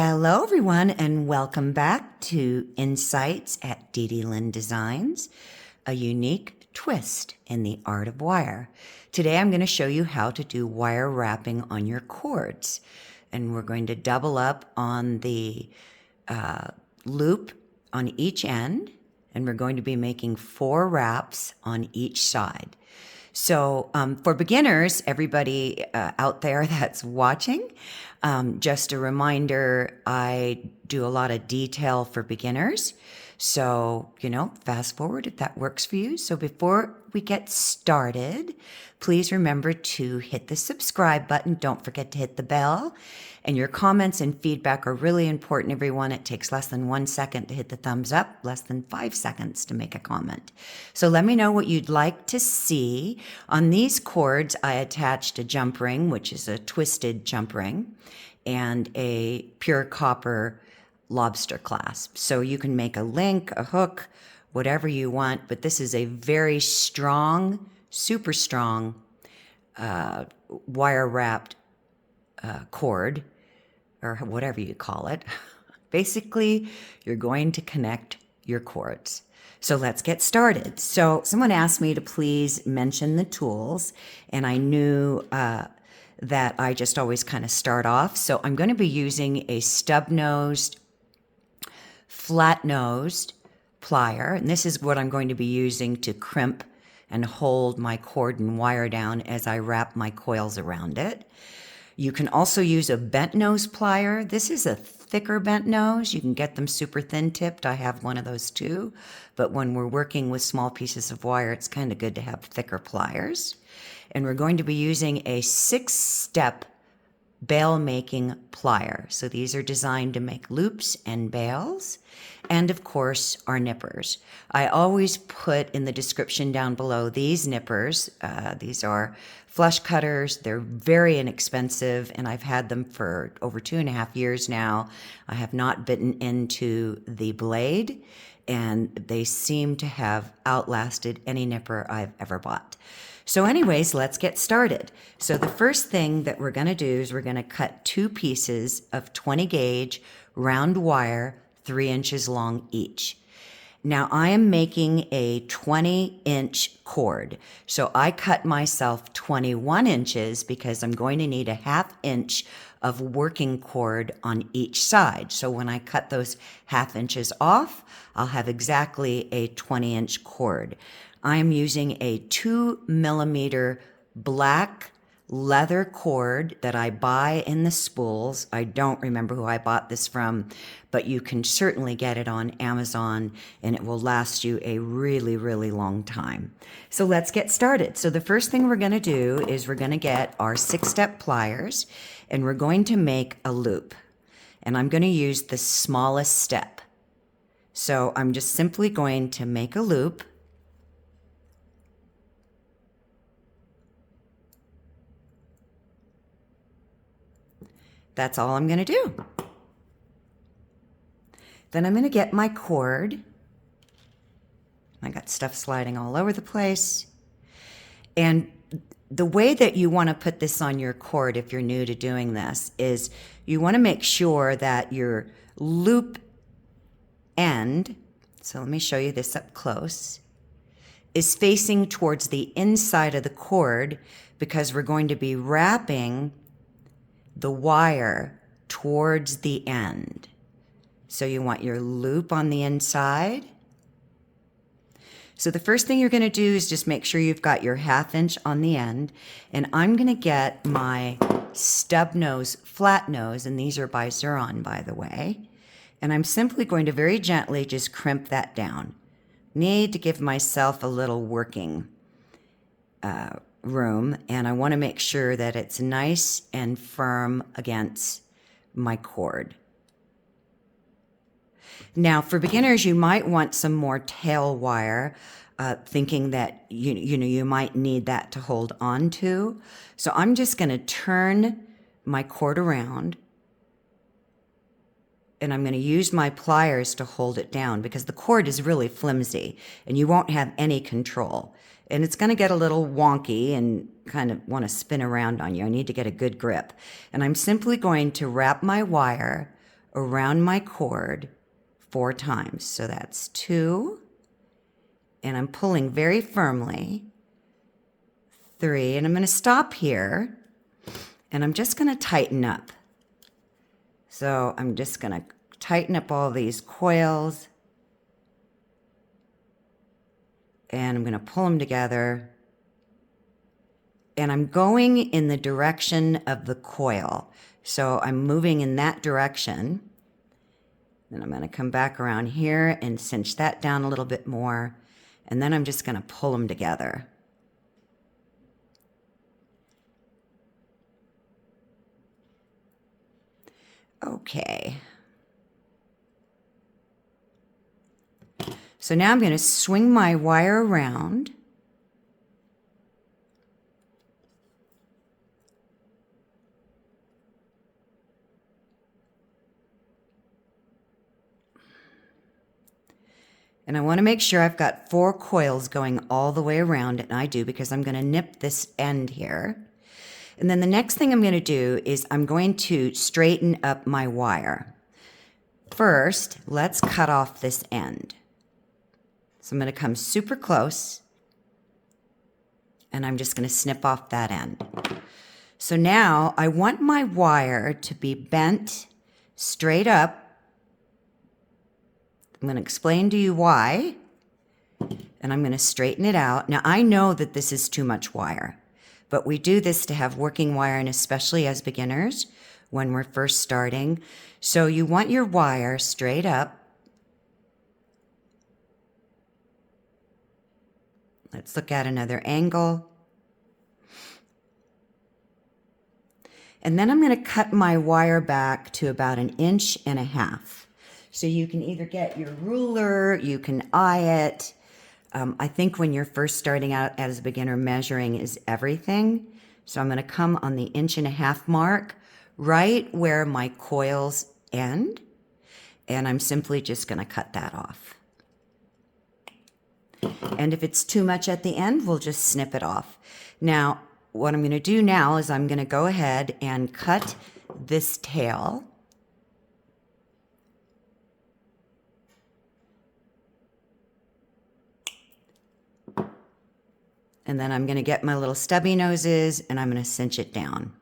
Hello, everyone, and welcome back to Insights at DDLynn Designs, a unique twist in the art of wire. Today, I'm going to show you how to do wire wrapping on your cords, and we're going to double up on the loop on each end, and we're going to be making 4 wraps on each side. So for beginners, everybody out there that's watching, just a reminder, I do a lot of detail for beginners. So, fast forward if that works for you. So before we get started, please remember to hit the subscribe button. Don't forget to hit the bell. And your comments and feedback are really important, everyone. It takes less than 1 second to hit the thumbs up, less than 5 seconds to make a comment. So let me know what you'd like to see. On these cords, I attached a jump ring, which is a twisted jump ring, and a pure copper lobster clasp. So you can make a link, a hook, whatever you want, but this is a very strong, super strong wire wrapped cord, or whatever you call it. Basically, you're going to connect your cords. So let's get started. So someone asked me to please mention the tools, and I knew that I just always kind of start off. So I'm going to be using a stub-nosed, flat-nosed plier, and this is what I'm going to be using to crimp and hold my cord and wire down as I wrap my coils around it. You can also use a bent nose plier. This is a thicker bent nose. You can get them super thin tipped. I have one of those too. But when we're working with small pieces of wire, it's kind of good to have thicker pliers. And we're going to be using a 6-step bail making plier. So these are designed to make loops and bails. And of course, our nippers. I always put in the description down below these nippers. These are flush cutters. They're very inexpensive, and I've had them for over 2.5 years now. I have not bitten into the blade, and they seem to have outlasted any nipper I've ever bought. So anyways, let's get started. So the first thing that we're going to do is we're going to cut 2 pieces of 20 gauge round wire, 3 inches long each. Now I am making a 20-inch cord. So I cut myself 21 inches because I'm going to need a 1/2 inch of working cord on each side. So when I cut those 1/2 inches off, I'll have exactly a 20-inch cord. I'm using a 2mm black leather cord that I buy in the spools. I don't remember who I bought this from, but you can certainly get it on Amazon, and it will last you a really, really long time. So let's get started. So the first thing we're going to do is we're going to get our 6-step pliers, and we're going to make a loop. And I'm going to use the smallest step. So I'm just simply going to make a loop. That's all I'm going to do. Then I'm going to get my cord. I got stuff sliding all over the place. And the way that you want to put this on your cord, if you're new to doing this, is you want to make sure that your loop end, so let me show you this up close, is facing towards the inside of the cord, because we're going to be wrapping the wire towards the end. So you want your loop on the inside. So the first thing you're going to do is just make sure you've got your 1/2 inch on the end. And I'm going to get my stub nose, flat nose, and these are by Xuron, by the way. And I'm simply going to very gently just crimp that down. Need to give myself a little working room, and I want to make sure that it's nice and firm against my cord. Now, for beginners, you might want some more tail wire, thinking that you might need that to hold on to. So I'm just going to turn my cord around, and I'm going to use my pliers to hold it down, because the cord is really flimsy and you won't have any control. And it's going to get a little wonky and kind of want to spin around on you. I need to get a good grip. And I'm simply going to wrap my wire around my cord 4 times. So that's 2, and I'm pulling very firmly, 3, and I'm going to stop here, and I'm just going to tighten up. So I'm just going to tighten up all these coils, and I'm going to pull them together, and I'm going in the direction of the coil. So I'm moving in that direction. Then I'm going to come back around here and cinch that down a little bit more, and then I'm just going to pull them together. Okay. So now I'm going to swing my wire around. And I want to make sure I've got 4 coils going all the way around, and I do because I'm going to nip this end here. And then the next thing I'm going to do is I'm going to straighten up my wire. First, let's cut off this end. So I'm going to come super close, and I'm just going to snip off that end. So now I want my wire to be bent straight up. I'm going to explain to you why, and I'm going to straighten it out. Now, I know that this is too much wire, but we do this to have working wire, and especially as beginners when we're first starting. So you want your wire straight up. Let's look at another angle. And then I'm going to cut my wire back to about 1.5 inches. So you can either get your ruler, you can eye it. I think when you're first starting out as a beginner, measuring is everything. So I'm going to come on the 1.5 inch mark, right where my coils end, and I'm simply just going to cut that off. And if it's too much at the end, we'll just snip it off. Now, what I'm going to do now is I'm going to go ahead and cut this tail. And then I'm going to get my little stubby noses, and I'm going to cinch it down.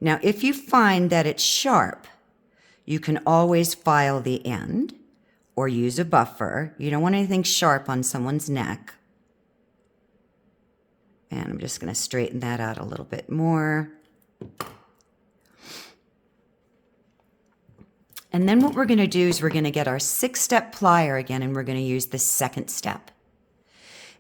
Now, if you find that it's sharp, you can always file the end or use a buffer. You don't want anything sharp on someone's neck. And I'm just going to straighten that out a little bit more. And then what we're going to do is we're going to get our 6-step plier again, and we're going to use the 2nd step.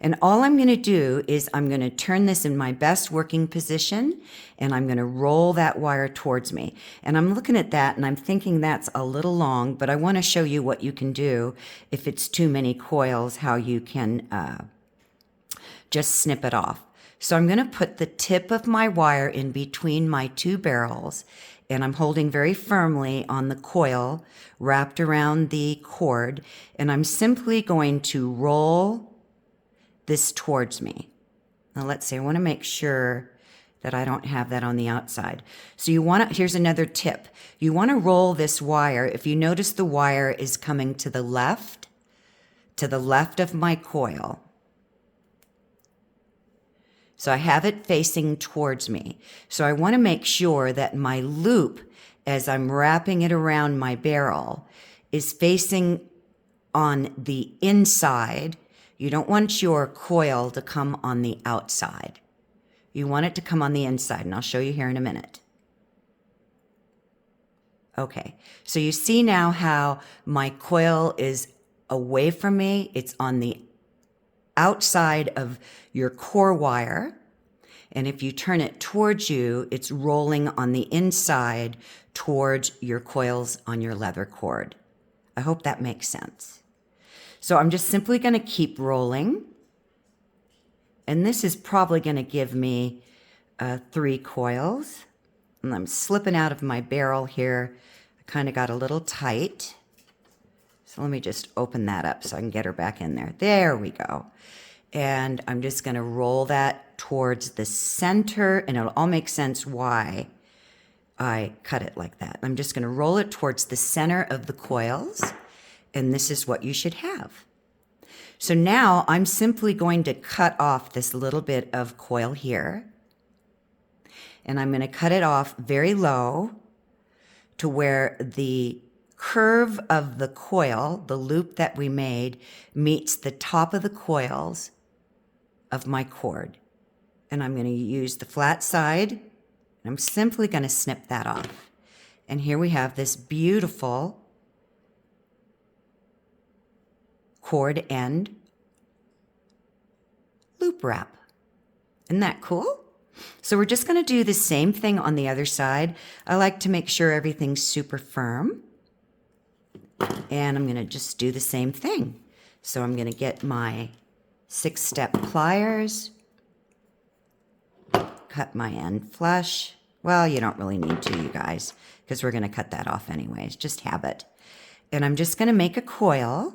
And all I'm going to do is I'm going to turn this in my best working position, and I'm going to roll that wire towards me. And I'm looking at that, and I'm thinking that's a little long, but I want to show you what you can do if it's too many coils, how you can just snip it off. So I'm going to put the tip of my wire in between my 2 barrels, and I'm holding very firmly on the coil wrapped around the cord, and I'm simply going to roll this towards me. Now let's see, I want to make sure that I don't have that on the outside. So you want to, here's another tip. You want to roll this wire. If you notice the wire is coming to the left of my coil. So I have it facing towards me. So I want to make sure that my loop, as I'm wrapping it around my barrel, is facing on the inside. You don't want your coil to come on the outside. You want it to come on the inside, and I'll show you here in a minute. Okay, so you see now how my coil is away from me. It's on the outside of your core wire, and if you turn it towards you, it's rolling on the inside towards your coils on your leather cord. I hope that makes sense. So I'm just simply going to keep rolling, and this is probably going to give me 3 coils, and I'm slipping out of my barrel here. I kind of got a little tight, so let me just open that up so I can get her back in there. There we go. And I'm just going to roll that towards the center, and it'll all make sense why I cut it like that. I'm just going to roll it towards the center of the coils, and this is what you should have. So now I'm simply going to cut off this little bit of coil here, and I'm going to cut it off very low to where the curve of the coil, the loop that we made, meets the top of the coils of my cord. And I'm going to use the flat side, and I'm simply going to snip that off. And here we have this beautiful cord end loop wrap. Isn't that cool? So we're just going to do the same thing on the other side. I like to make sure everything's super firm. And I'm going to just do the same thing. So I'm going to get my 6-step pliers, cut my end flush. Well, you don't really need to, you guys, because we're going to cut that off anyways. Just have it. And I'm just going to make a coil.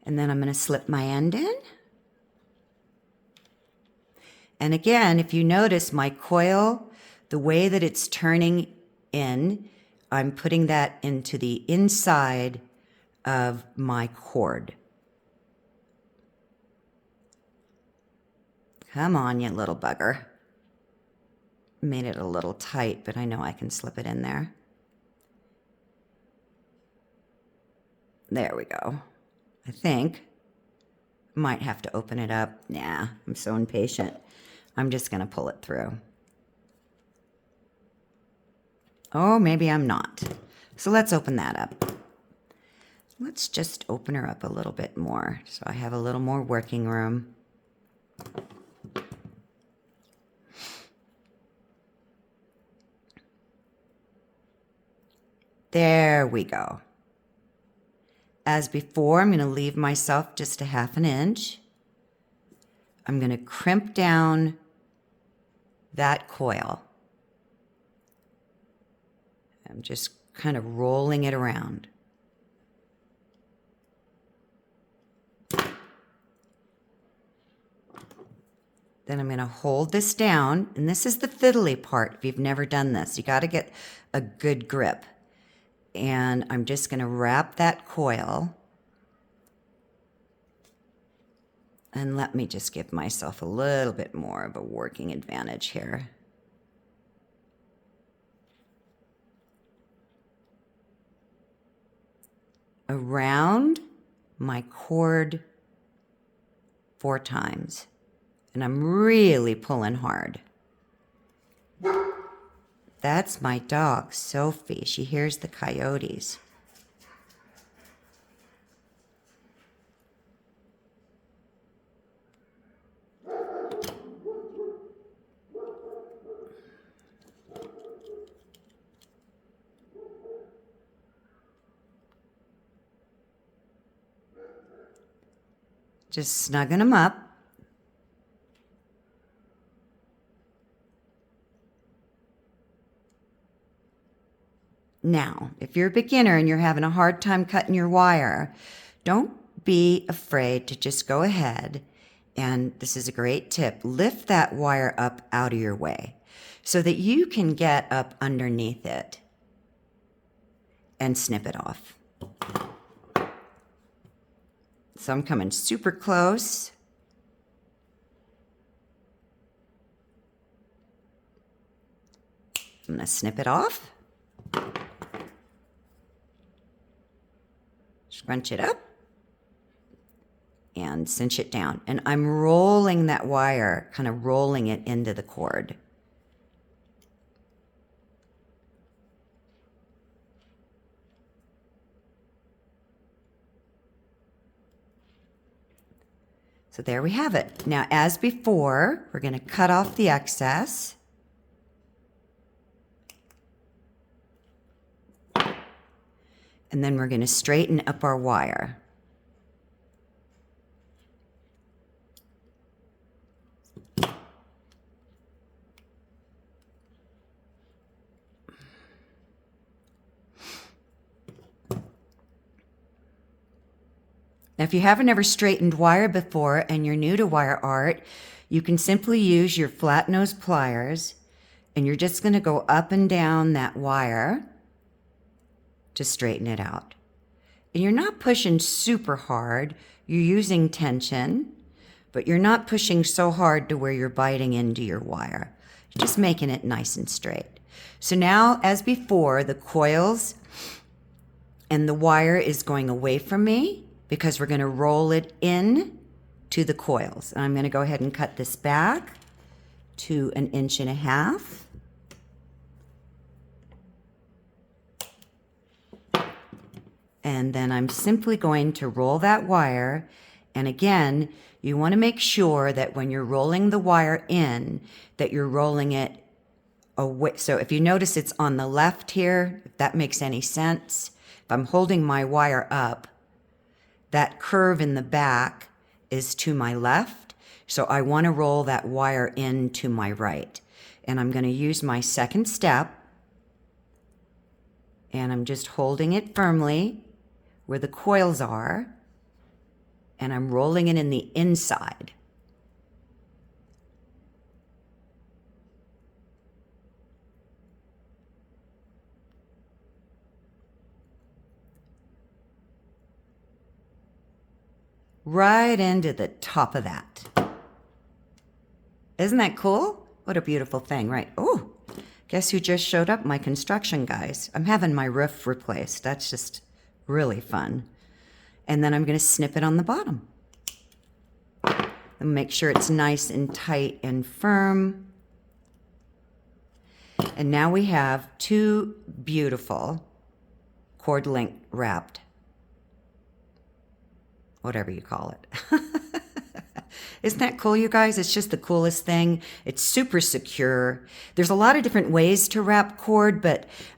And then I'm going to slip my end in. And again, if you notice my coil, the way that it's turning in, I'm putting that into the inside of my cord. Come on, you little bugger. Made it a little tight, but I know I can slip it in there. There we go. I think. Might have to open it up. Nah, I'm so impatient. I'm just going to pull it through. Oh, maybe I'm not. So let's open that up. Let's just open her up a little bit more so I have a little more working room. There we go. As before, I'm going to leave myself just a 1/2 inch. I'm going to crimp down that coil. I'm just kind of rolling it around. Then I'm going to hold this down, and this is the fiddly part if you've never done this. You got to get a good grip. And I'm just going to wrap that coil. And let me just give myself a little bit more of a working advantage here. Around my cord 4 times. And I'm really pulling hard. That's my dog, Sophie. She hears the coyotes. Just snugging them up. Now, if you're a beginner and you're having a hard time cutting your wire, don't be afraid to just go ahead, and this is a great tip, lift that wire up out of your way so that you can get up underneath it and snip it off. So I'm coming super close. I'm going to snip it off. Scrunch it up and cinch it down. And I'm rolling that wire, kind of rolling it into the cord. So there we have it. Now, as before, we're going to cut off the excess. And then we're going to straighten up our wire. Now, if you haven't ever straightened wire before and you're new to wire art, you can simply use your flat nose pliers and you're just going to go up and down that wire to straighten it out. And you're not pushing super hard. You're using tension, but you're not pushing so hard to where you're biting into your wire. You're just making it nice and straight. So now, as before, the coils and the wire is going away from me because we're going to roll it in to the coils. And I'm going to go ahead and cut this back to 1.5 inches. And then I'm simply going to roll that wire. And again, you want to make sure that when you're rolling the wire in, that you're rolling it away. So if you notice it's on the left here, if that makes any sense, if I'm holding my wire up, that curve in the back is to my left. So I want to roll that wire in to my right. And I'm going to use my second step. And I'm just holding it firmly where the coils are, and I'm rolling it in the inside. Right into the top of that. Isn't that cool? What a beautiful thing, right? Oh, guess who just showed up? My construction guys. I'm having my roof replaced. That's just really fun. And then I'm going to snip it on the bottom. And make sure it's nice and tight and firm. And now we have 2 beautiful cord link wrapped, whatever you call it. Isn't that cool, you guys? It's just the coolest thing. It's super secure. There's a lot of different ways to wrap cord,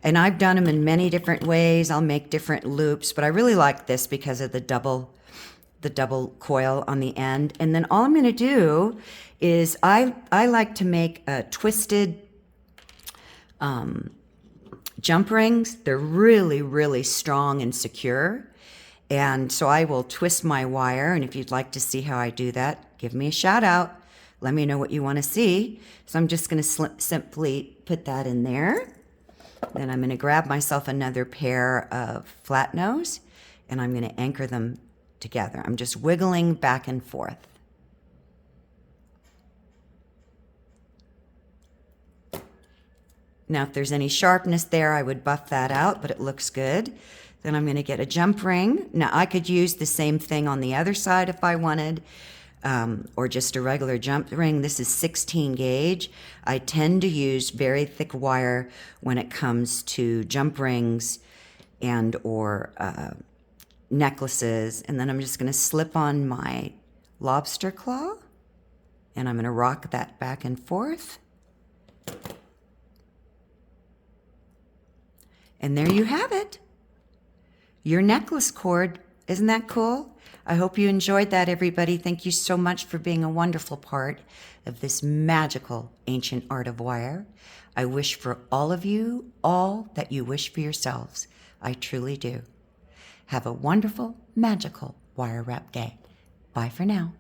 and I've done them in many different ways. I'll make different loops, but I really like this because of the double coil on the end. And then all I'm going to do is I like to make a twisted jump rings. They're really, really strong and secure. And so I will twist my wire, and if you'd like to see how I do that, give me a shout out. Let me know what you want to see. So I'm just going to simply put that in there. Then I'm going to grab myself another pair of flat nose, and I'm going to anchor them together. I'm just wiggling back and forth. Now, if there's any sharpness there, I would buff that out, but it looks good. Then I'm going to get a jump ring. Now, I could use the same thing on the other side if I wanted, or just a regular jump ring. This is 16 gauge. I tend to use very thick wire when it comes to jump rings and or necklaces. And then I'm just going to slip on my lobster claw, and I'm going to rock that back and forth. And there you have it. Your necklace cord. Isn't that cool? I hope you enjoyed that, everybody. Thank you so much for being a wonderful part of this magical ancient art of wire. I wish for all of you all that you wish for yourselves. I truly do. Have a wonderful, magical wire wrap day. Bye for now.